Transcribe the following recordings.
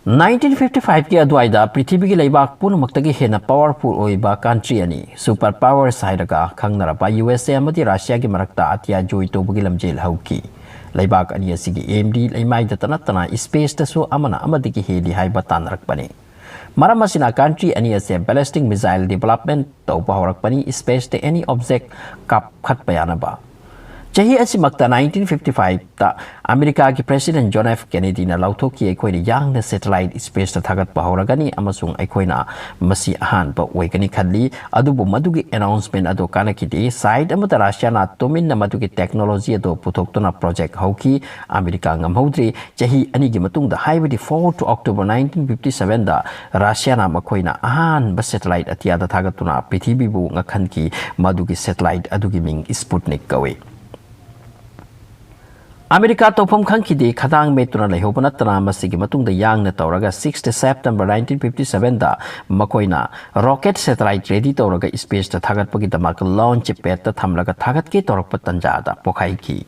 1955 की अद्वाइदा पृथ्वी की लेबाक पुनमक्तगी हेना पावरफुल ओइबा कंट्री अनि सुपर पावर साइडगा खंगनरबा यूएसए अमदी रशिया की मरक्ता अतिया जोइ तोबगी लमजेल हौकी लेबाक अनि असिगी एमडी लेमाइदा तनतना स्पेस तसु अमना अमदिगी हेली हाइबा तानरकपने मरम असिना कंट्री अनि असे बैलिस्टिक मिसाइल डेवलपमेंट तौबा हौरकपनी स्पेस ते एनी ऑब्जेक्ट काप खतपा यानबा चाही असी मक्ता 1955 ता अमेरिका की प्रेसिडेंट जॉन एफ कैनेडी ना लौथोकी अखोइना यांगना सैटेलाइट स्पेस ता थागत हौरगनी अमसुंग अखोइना मसी अहानबा ओइगनी खल्ली अदुबु मदुगी अनाउंसमेंट अदो कानकिदे साइड अमता रशियाना तोमिन मदुगी टेक्नोलॉजी अदो पुथोक्तोना प्रोजेक्ट हौकी अमेरिका ngамहौद्री चाही अनिगी मतुंगदा हाइबडी 4 to October 1957 दा रशियाना मखोइना अहानबा सैटेलाइट अतियादा थागतुना पृथ्वीबु ngखनकी मदुगी सैटेलाइट अदुगी मिंग स्पुतनिक कवे अमेरिका तौफम खंखिदे खदांग मेतुना लेहोब नतना मसिगी मतुंगदा यांगना तौरगा 6 September 1957 दा मकोइना रॉकेट सैटेलाइट रेडी तौरगा स्पेस ता थागतपगी दमाक लॉन्च पैड ता थमलगा थागत के तौरप तंजादा पोखाइकी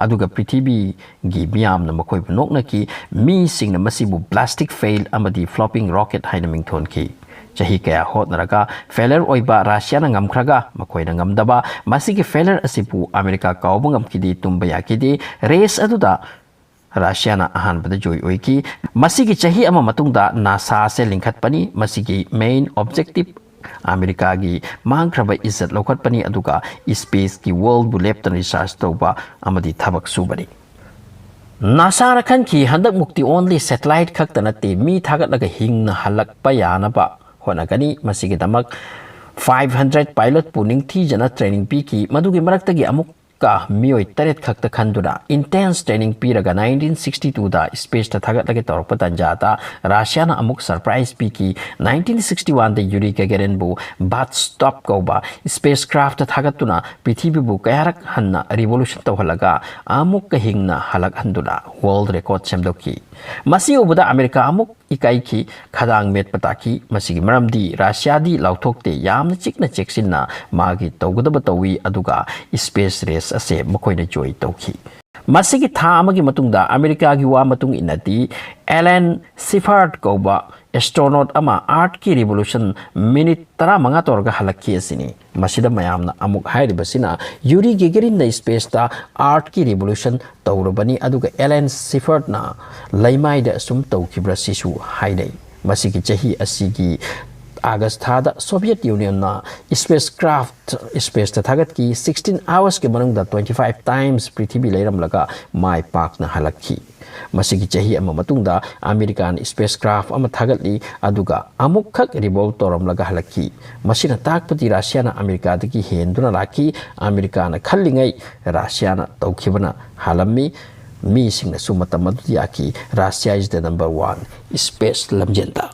अदुगा पृथ्वी गी मियामना मकोइब नोकनकी मी सिंगना मसिबु प्लास्टिक फेल अमदी फ्लॉपिंग रॉकेट हाइना मिंगथोनकी चाही कया होतनरगा फेलर ओइबा रशियाना ngамखरगा मकोइना ngамदबा मसिगी फेलर असिपु अमेरिका काउबा ngамखिदि तुंबा याकिदि रेस अदुदा रशियाना अहानबदा जोइ ओइकी मसिगी चाही अमा मतुंगदा नासा से लिंखतपनी मसिगी मेन ऑब्जेक्टिव अमेरिका की मांगख्रबा इज्जत लौखतपनी अदुगा स्पेस की वर्ल्ड बु लेप्तन रिसर्च तौबा अमदी थबक सुबनी नासा रखन की हंदक मुक्ति ओनली सैटेलाइट खक्त नते मी थागतलगा हिंगना हलकपा यानबा होनगनी मसिगी दमक 500 पायलट पुनिंग थी जना ट्रेनिंग पी की मदुगी मरक्तगी अमुक का मियोय तरेत खक्त खंदुना इंटेंस ट्रेनिंग पीरगा 1962 दा स्पेस ता थागतलगे तौरप तंजाता रशियाना अमुक सरप्राइज पी की 1961 दा यूरी गगेरिन बु बात स्टॉप कौबा स्पेस क्राफ्ट थागतुना पृथ्वी बु कयारक हन्ना रिवोल्यूशन तौहलगा अमुक हिंगना हलक हंदुना वर्ल्ड रिकॉर्ड सेमदोकी मसी उबदा अमेरिका अमुक इकाई की खदांग मेट पताकी मसिगी मरमदी रशियादी लाउथोकते यामना चिकना चेक्सिना मागी तौगदब तौवी अदुगा स्पेस रेस असे मखोइना जोइ तौखी मसिगी था अमगी मतुंगदा अमेरिका की वा मतुंग इनदी एलन सिफार्ट कौबा एस्ट्रोनॉट अमा आर्ट की रिवोल्यूशन मिनिट 15 तौरगा हलक्की असिनी मसिदा मयामना अमुक हाइरिबसिना यूरी गेगेरिन न स्पेस ता आर्ट की रिवोल्यूशन तौरबनी अदुगा एलन सिफार्ट ना लैमाइदा सुम तौखिब्रा सिसु हाइनै मसिगी चाही असिगी अगस्त थादा सोवियत यूनियन ना स्पेस क्राफ्ट स्पेस थागत की 16 आवर्स के मनुंगदा 25 टाइम्स पृथ्वी लेरमलगा माय पाकना हलक्की मसिगी चाही अमा मतुंगदा अमेरिकन स्पेस क्राफ्ट अमा थागतली अदुगा अमुखक रिवोल्व तौरमलगा हलक्की मसिना ताकपति रशियाना अमेरिका दगी हेंदुना लाकी अमेरिकाना खल्लिंगै रशियाना तौखिबना हालम्मी मी सिंगना सुमता मदुयाकी Russia is the number 1 space लमजेंदा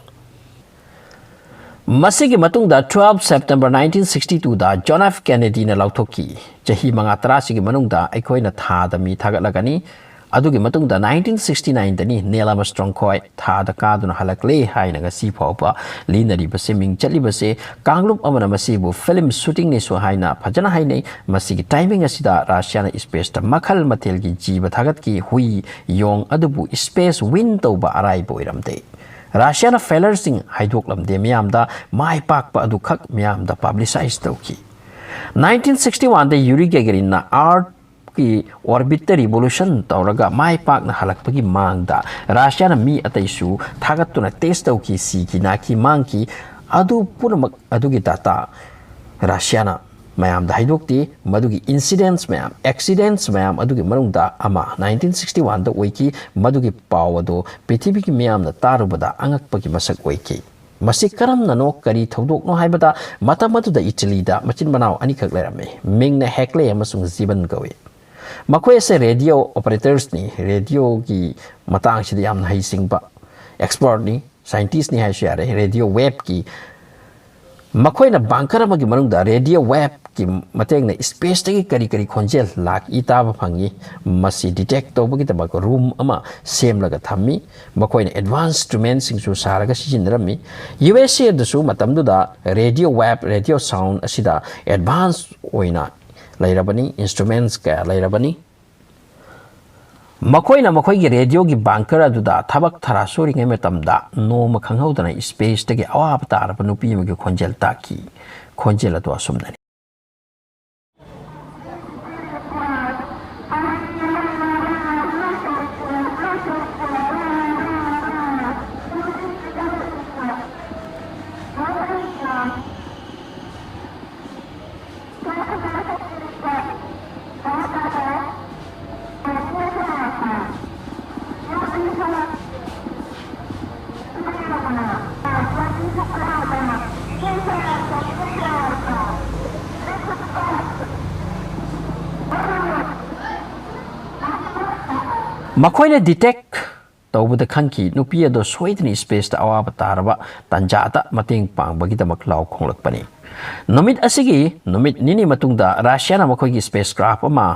मसिगी मतुंगदा 12 September 1962 दा जॉन एफ कैनेडी ना लौथोकी चाही मंगा तरासिगी मनुंगदा अखोइना थादा मी थागतलगनी अदुगी मतुंगदा 1969 दनी नील आर्मस्ट्रांग खोय थादा कादुना हलकले हाइनगा सिफाउपा लिनरी बसे मिंग चलिबसे कांगलुप अमना मसिबु फिल्म शूटिंग ने सो हाइना फजना हाइनै मसिगी टाइमिंग असिदा रशियाना स्पेस ता मखल मथेलगी जीव थागत की हुई योंग अदुबु स्पेस विन तौबा अराइबो इरमदे रशियाना फेलर सिंग हाइदोकलमदे मियामदा माय पाकपा अदुखक मियामदा पब्लिसाइज तौकी 1961 दा यूरी गैगेरिन ना आर्ट की ऑर्बिट रिवोल्यूशन तौरगा माय पाकना हलकपगी मांगदा रशियाना मी अतैसु थागतुना टेस्ट तौकी सी की नाकी मांगकी अदु पुनमक अदुगी डाटा रशियाना मैम हाइदोक्ति मदुगी इंसिडेंट्स मैम एक्सीडेंट्स मैम अदुगी मनुंगदा अमा 1961 दा ओइकी मदुगी पाव अदो पृथ्वी की मैम तारुबदा अंगकपगी मसक ओइकी मसी करमननो करी थौदोकनो हाइबदा मतम अदुदा इटली दा मचिन बनाव अनिखक लेरमे मिंगना हेक्ले अमसुंग जीवन गवे मखोय से रेडियो ऑपरेटर्स नि रेडियो की मतांग सिदा याम हाइसिंगबा एक्सपर्ट नि साइंटिस्ट नि हाइसु यारे रेडियो वेब की मखोयना बांकर अमगी मनुंगदा रेडियो वेब की मतेंग ने स्पेस तगी करी करी खोंजेल लाक इताब फंगी मसी डिटेक्ट तौबगी तबक रूम अमा सेमलगा थम्मी मखोयना एडवांस इंस्ट्रूमेंट सिंगसु सारगा सिजिनरमी यूएसए दसु मतमदुदा रेडियो वेब रेडियो साउंड असिदा एडवांस ओइना लैरबनी इंस्ट्रूमेंट्स का लैरबनी मखोइना मखोइगी रेडियोगी बैंकर अदुदा थबक थरा सोरिंगे मेतमदा नोम खंगहौदना स्पेस तगे अवाब तारब नुपी अमगी खोंजेल ताकी खोंजेल अदु असुमननि मखोइने डिटेक्ट तौबद खंकी नुपी अदो सोइदनी स्पेस ता अवाब तारबा तंजाता मतेंग पांगबगीदमक लाउ खोंगलकपनी नुमित असिगी नुमित निनी मतुंगदा रशियाना मखोइगी स्पेस क्राफ्ट अमा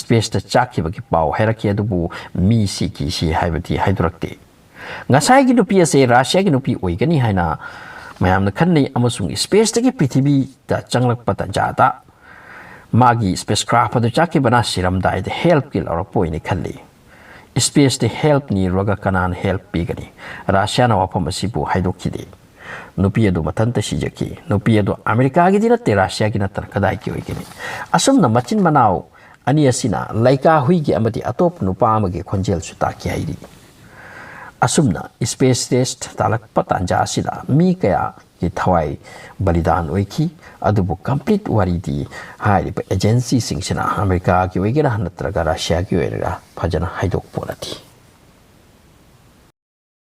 स्पेस ता चाखिबगी पाउ हैरकी अदुबु मी सिकी सि हाइबती हाइदुरक्ते ngसाइगी नुपी असे रशियागी नुपी ओइगनी हाइना मयामना खन्नै अमसुंग स्पेस तगी पृथ्वी ता चंगलकपा तंजाता मागी स्पेस क्राफ्ट अदु चाखिबना सिरमदाइ द हेल्प किल और पोइने खल्ली space the help ni roga kanan help pigani Russia na wapam asibu haidokide nupi adu matanta sijaki nupi adu America gi dina te Russia gi na tar kadai ki oigini asum na machin manau ani asina laika hui gi amati atop nupa amage khonjel su ta ki hairi asum na space test talak patanja asila mi kaya ki thawai balidan oikhi adubu complete wari di hai agency singsina America ki oigina hanatraga Russia ki oira phajana haidok ponati